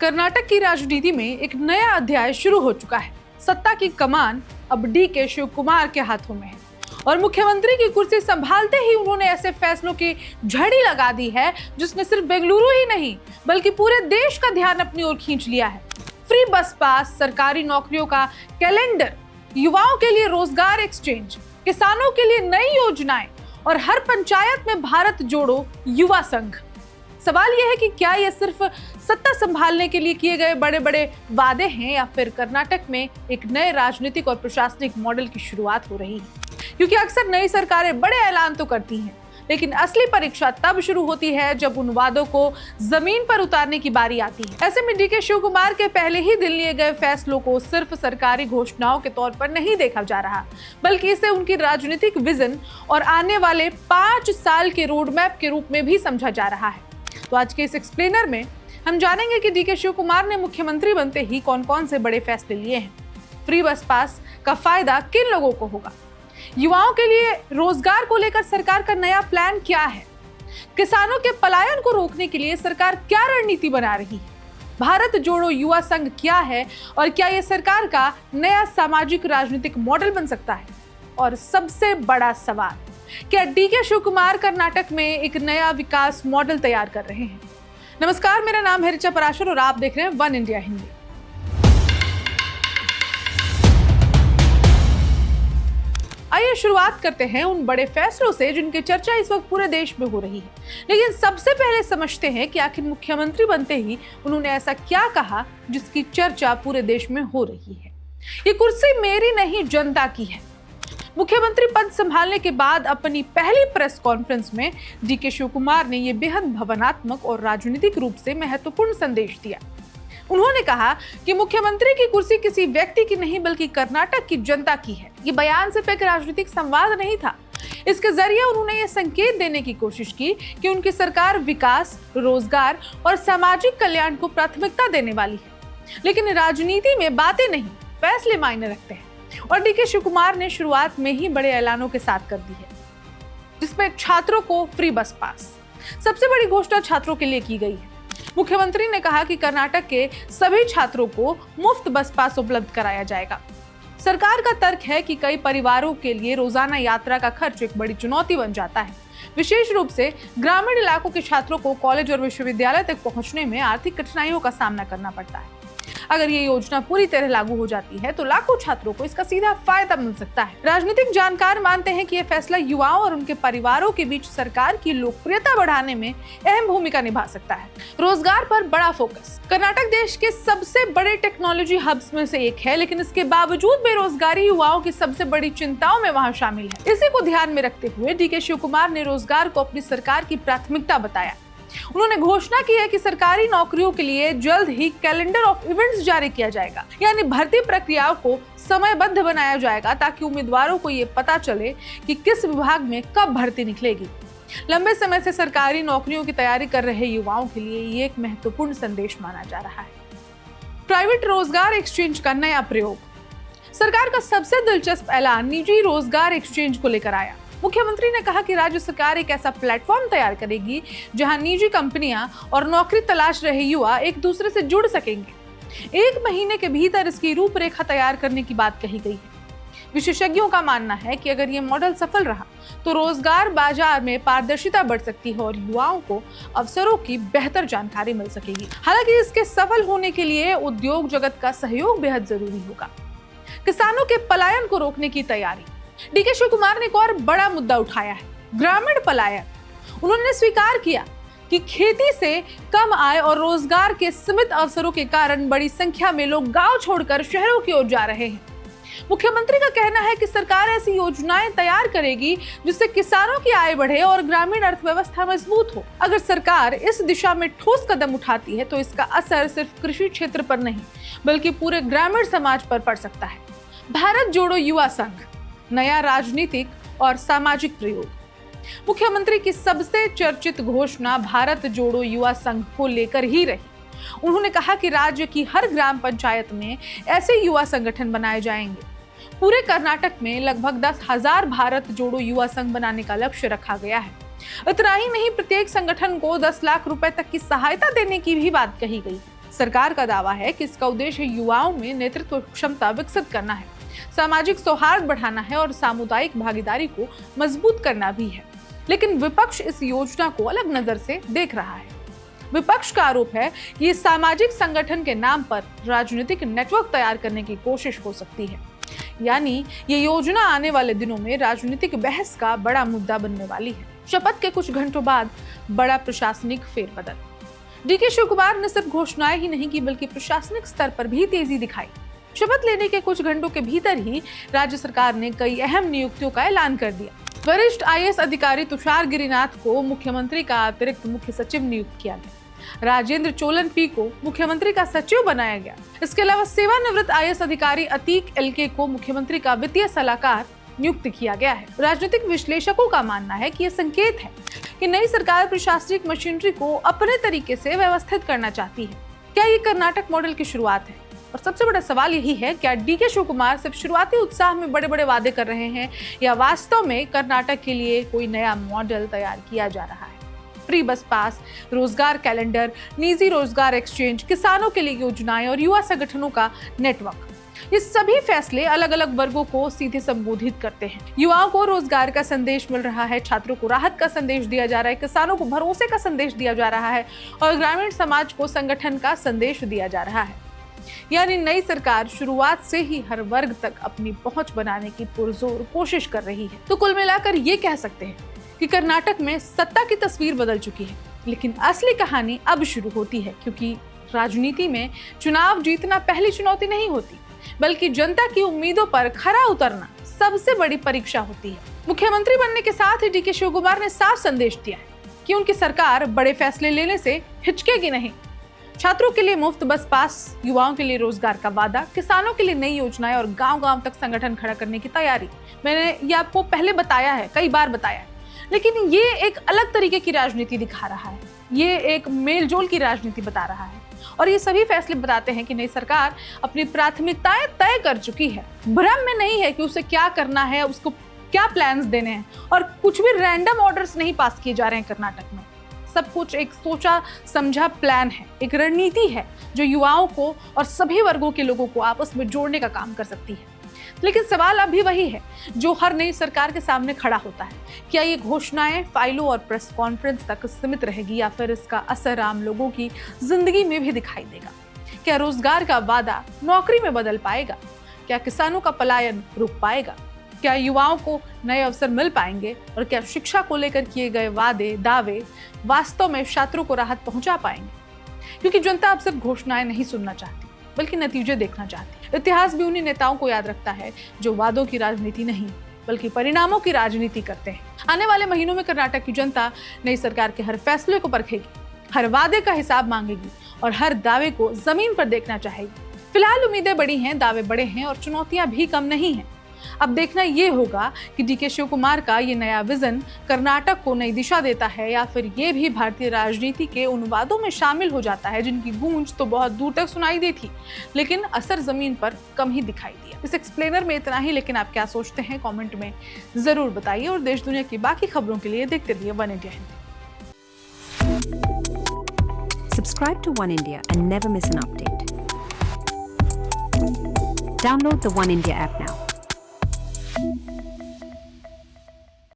कर्नाटक की राजनीति में एक नया अध्याय शुरू हो चुका है। सत्ता की कमान अब डीके शिव कुमार के हाथों में है और मुख्यमंत्री की कुर्सी संभालते ही उन्होंने ऐसे फैसलों की झड़ी लगा दी है जिसने सिर्फ बेंगलुरु ही नहीं बल्कि पूरे देश का ध्यान अपनी ओर खींच लिया है। फ्री बस पास, सरकारी नौकरियों का कैलेंडर, युवाओं के लिए रोजगार एक्सचेंज, किसानों के लिए नई योजनाएं और हर पंचायत में भारत जोड़ो युवा संघ। सवाल यह है कि क्या यह सिर्फ सत्ता संभालने के लिए किए गए बड़े बड़े वादे हैं या फिर कर्नाटक में एक नए राजनीतिक और प्रशासनिक मॉडल की शुरुआत हो रही है। क्योंकि अक्सर नई सरकारें बड़े ऐलान तो करती हैं, लेकिन असली परीक्षा तब शुरू होती है जब उन वादों को जमीन पर उतारने की बारी आती है। ऐसे में डीके शिव कुमार के पहले ही दिन लिए गए फैसलों को सिर्फ सरकारी घोषणाओं के तौर पर नहीं देखा जा रहा, बल्कि इसे उनकी राजनीतिक विजन और आने वाले 5 साल के रोड मैप के रूप में भी समझा जा रहा है। तो आज के इस एक्सप्लेनर में हम जानेंगे कि डीके शिव कुमार ने मुख्यमंत्री बनते ही कौन कौन से बड़े फैसले लिए हैं। फ्री बस पास का फायदा किन लोगों को होगा, युवाओं के लिए रोजगार को लेकर सरकार का नया प्लान क्या है, किसानों के पलायन को रोकने के लिए सरकार क्या रणनीति बना रही है, भारत जोड़ो युवा संघ क्या है और क्या यह सरकार का नया सामाजिक राजनीतिक मॉडल बन सकता है। और सबसे बड़ा सवाल, क्या डीके शिव कुमार कर्नाटक में एक नया विकास मॉडल तैयार कर रहे हैं। नमस्कार, मेरा नाम है ऋचा पराशर और आप देख रहे हैं वन इंडिया हिंदी। आइए शुरुआत करते हैं उन बड़े फैसलों से जिनकी चर्चा इस वक्त पूरे देश में हो रही है। लेकिन सबसे पहले समझते हैं कि आखिर मुख्यमंत्री बनते ही उन्होंने ऐसा क्या कहा जिसकी चर्चा पूरे देश में हो रही है। ये कुर्सी मेरी नहीं, जनता की है। मुख्यमंत्री पद संभालने के बाद अपनी पहली प्रेस कॉन्फ्रेंस में डीके शिव कुमार ने यह बेहद भावनात्मक और राजनीतिक रूप से महत्वपूर्ण संदेश दिया। उन्होंने कहा कि मुख्यमंत्री की कुर्सी किसी व्यक्ति की नहीं बल्कि कर्नाटक की जनता की है। ये बयान सिर्फ एक राजनीतिक संवाद नहीं था, इसके जरिए उन्होंने ये संकेत देने की कोशिश की कि उनकी सरकार विकास, रोजगार और सामाजिक कल्याण को प्राथमिकता देने वाली है। लेकिन राजनीति में बातें नहीं, फैसले मायने रखते हैं और डीके शिव कुमार ने शुरुआत में ही बड़े ऐलानों के साथ कर दी है, जिसमें छात्रों को फ्री बस पास। सबसे बड़ी घोषणा छात्रों के लिए की गई है। मुख्यमंत्री ने कहा कि कर्नाटक के सभी छात्रों को मुफ्त बस पास उपलब्ध कराया जाएगा। सरकार का तर्क है कि कई परिवारों के लिए रोजाना यात्रा का खर्च एक बड़ी चुनौती बन जाता है। विशेष रूप से ग्रामीण इलाकों के छात्रों को कॉलेज और विश्वविद्यालय तक पहुंचने में आर्थिक कठिनाइयों का सामना करना पड़ता है। अगर ये योजना पूरी तरह लागू हो जाती है तो लाखों छात्रों को इसका सीधा फायदा मिल सकता है। राजनीतिक जानकार मानते हैं कि यह फैसला युवाओं और उनके परिवारों के बीच सरकार की लोकप्रियता बढ़ाने में अहम भूमिका निभा सकता है। रोजगार पर बड़ा फोकस। कर्नाटक देश के सबसे बड़े टेक्नोलॉजी हब्स में से एक है, लेकिन इसके बावजूद बेरोजगारी युवाओं की सबसे बड़ी चिंताओं में वहां शामिल है। इसी को ध्यान में रखते हुए डीके शिव कुमार ने रोजगार को अपनी सरकार की प्राथमिकता बताया। उन्होंने घोषणा की है कि सरकारी नौकरियों के लिए जल्द ही कैलेंडर ऑफ इवेंट्स जारी किया जाएगा, यानी भर्ती प्रक्रियाओं को समयबद्ध बनाया जाएगा ताकि उम्मीदवारों को ये पता चले कि किस विभाग में कब भर्ती निकलेगी। लंबे समय से सरकारी नौकरियों की तैयारी कर रहे युवाओं के लिए ये एक महत्वपूर्ण संदेश माना जा रहा है। प्राइवेट रोजगार एक्सचेंज का नया प्रयोग। सरकार का सबसे दिलचस्प ऐलान निजी रोजगार एक्सचेंज को लेकर आया। मुख्यमंत्री ने कहा कि राज्य सरकार एक ऐसा प्लेटफॉर्म तैयार करेगी जहां निजी कंपनियां और नौकरी तलाश रहे युवा एक दूसरे से जुड़ सकेंगे। 1 महीने के भीतर इसकी रूपरेखा तैयार करने की बात कही गई है। विशेषज्ञों का मानना है कि अगर ये मॉडल सफल रहा तो रोजगार बाजार में पारदर्शिता बढ़ सकती है और युवाओं को अवसरों की बेहतर जानकारी मिल सकेगी। हालांकि इसके सफल होने के लिए उद्योग जगत का सहयोग बेहद जरूरी होगा। किसानों के पलायन को रोकने की तैयारी। डीके शिव कुमार ने एक और बड़ा मुद्दा उठाया है, ग्रामीण पलायन। उन्होंने स्वीकार किया कि खेती से कम आय और रोजगार के सीमित अवसरों के कारण बड़ी संख्या में लोग गांव छोड़कर शहरों की ओर जा रहे हैं। मुख्यमंत्री का कहना है कि सरकार ऐसी योजनाएं तैयार करेगी जिससे किसानों की आय बढ़े और ग्रामीण अर्थव्यवस्था मजबूत हो। अगर सरकार इस दिशा में ठोस कदम उठाती है तो इसका असर सिर्फ कृषि क्षेत्र पर नहीं बल्कि पूरे ग्रामीण समाज पर पड़ सकता है। भारत जोड़ो युवा संघ, नया राजनीतिक और सामाजिक प्रयोग। मुख्यमंत्री की सबसे चर्चित घोषणा भारत जोड़ो युवा संघ को लेकर ही रही। उन्होंने कहा कि राज्य की हर ग्राम पंचायत में ऐसे युवा संगठन बनाए जाएंगे। पूरे कर्नाटक में लगभग 10,000 भारत जोड़ो युवा संघ बनाने का लक्ष्य रखा गया है। इतना ही नहीं, प्रत्येक संगठन को 10 लाख रुपए तक की सहायता देने की भी बात कही गई है। सरकार का दावा है कि इसका उद्देश्य युवाओं में नेतृत्व क्षमता विकसित करना है, सामाजिक सौहार्द बढ़ाना है और सामुदायिक भागीदारी को मजबूत करना भी है। लेकिन विपक्ष इस योजना को अलग नजर से देख रहा है। विपक्ष का आरोप है कि ये सामाजिक संगठन के नाम पर राजनीतिक नेटवर्क तैयार करने की कोशिश हो सकती है, यानी ये योजना आने वाले दिनों में राजनीतिक बहस का बड़ा मुद्दा बनने वाली है। शपथ के कुछ घंटों बाद बड़ा प्रशासनिक फेरबदल। डीके शिव कुमार ने सिर्फ घोषणाएं ही नहीं की बल्कि प्रशासनिक स्तर पर भी तेजी दिखाई। शपथ लेने के कुछ घंटों के भीतर ही राज्य सरकार ने कई अहम नियुक्तियों का ऐलान कर दिया। वरिष्ठ आईएएस अधिकारी तुषार गिरिनाथ को मुख्यमंत्री का अतिरिक्त मुख्य सचिव नियुक्त किया गया। राजेंद्र चोलन पी को मुख्यमंत्री का सचिव बनाया गया। इसके अलावा सेवानिवृत्त आईएएस अधिकारी अतीक एलके को मुख्यमंत्री का वित्तीय सलाहकार नियुक्त किया गया है। राजनीतिक विश्लेषकों का मानना है कि यह संकेत है कि नई सरकार प्रशासनिक मशीनरी को अपने तरीके से व्यवस्थित करना चाहती है। क्या ये कर्नाटक मॉडल की शुरुआत है? और सबसे बड़ा सवाल यही है, क्या डीके शिव कुमार सिर्फ शुरुआती उत्साह में बड़े बड़े वादे कर रहे हैं या वास्तव में कर्नाटक के लिए कोई नया मॉडल तैयार किया जा रहा है? फ्री बस पास, रोजगार कैलेंडर, निजी रोजगार एक्सचेंज, किसानों के लिए योजनाएं और युवा संगठनों का नेटवर्क, ये सभी फैसले अलग अलग वर्गों को सीधे संबोधित करते हैं। युवाओं को रोजगार का संदेश मिल रहा है, छात्रों को राहत का संदेश दिया जा रहा है, किसानों को भरोसे का संदेश दिया जा रहा है और ग्रामीण समाज को संगठन का संदेश दिया जा रहा है। यानी नई सरकार शुरुआत से ही हर वर्ग तक अपनी पहुंच बनाने की पुरजोर कोशिश कर रही है। तो कुल मिलाकर ये कह सकते हैं कि कर्नाटक में सत्ता की तस्वीर बदल चुकी है, लेकिन असली कहानी अब शुरू होती है, क्योंकि राजनीति में चुनाव जीतना पहली चुनौती नहीं होती, बल्कि जनता की उम्मीदों पर खरा उतरना सबसे बड़ी परीक्षा होती है। मुख्यमंत्री बनने के साथ ही डीके शिव कुमार ने साफ संदेश दिया है कि उनकी सरकार बड़े फैसले लेने से हिचकेगी नहीं। छात्रों के लिए मुफ्त बस पास, युवाओं के लिए रोजगार का वादा, किसानों के लिए नई योजनाएं और गांव-गांव तक संगठन खड़ा करने की तैयारी। मैंने ये आपको पहले बताया है, कई बार बताया है, लेकिन ये एक अलग तरीके की राजनीति दिखा रहा है। ये एक मेलजोल की राजनीति बता रहा है और ये सभी फैसले बताते हैं कि नई सरकार अपनी प्राथमिकताएं तय कर चुकी है। भ्रम में नहीं है कि उसे क्या करना है, उसको क्या प्लान्स देने हैं, और कुछ भी रैंडम ऑर्डर्स नहीं पास किए जा रहे हैं कर्नाटक में। सब कुछ एक सोचा समझा प्लान है, एक रणनीति है जो युवाओं को और सभी वर्गों के लोगों को आपस में जोड़ने का काम कर सकती है। लेकिन सवाल अभी वही है जो हर नई सरकार के सामने खड़ा होता है, क्या ये घोषणाएं फाइलों और प्रेस कॉन्फ्रेंस तक सीमित रहेगी या फिर इसका असर आम लोगों की जिंदगी में भी दिखाई देगा? क्या रोजगार का वादा नौकरी में बदल पाएगा? क्या किसानों का पलायन रुक पाएगा? क्या युवाओं को नए अवसर मिल पाएंगे? और क्या शिक्षा को लेकर किए गए वादे दावे वास्तव में छात्रों को राहत पहुंचा पाएंगे? क्योंकि जनता अब सिर्फ घोषणाएं नहीं सुनना चाहती, बल्कि नतीजे देखना चाहती है। इतिहास भी उन्हीं नेताओं को याद रखता है जो वादों की राजनीति नहीं बल्कि परिणामों की राजनीति करते हैं। आने वाले महीनों में कर्नाटक की जनता नई सरकार के हर फैसले को परखेगी, हर वादे का हिसाब मांगेगी और हर दावे को जमीन पर देखना चाहेगी। फिलहाल उम्मीदें बड़ी हैं, दावे बड़े हैं और चुनौतियां भी कम नहीं हैं। अब देखना ये होगा कि डीके शिव कुमार का ये नया विजन कर्नाटक को नई दिशा देता है या फिर ये भी भारतीय राजनीति के उन वादों में शामिल हो जाता है जिनकी गूंज तो बहुत दूर तक सुनाई दी थी, लेकिन असर जमीन पर कम ही दिखाई दिया। इस एक्सप्लेनर में इतना ही, लेकिन आप क्या सोचते हैं कमेंट में जरूर बताइए और देश दुनिया की बाकी खबरों के लिए देखते रहिए one India Hindi. Subscribe to One India and never miss an update. Download the One India app now.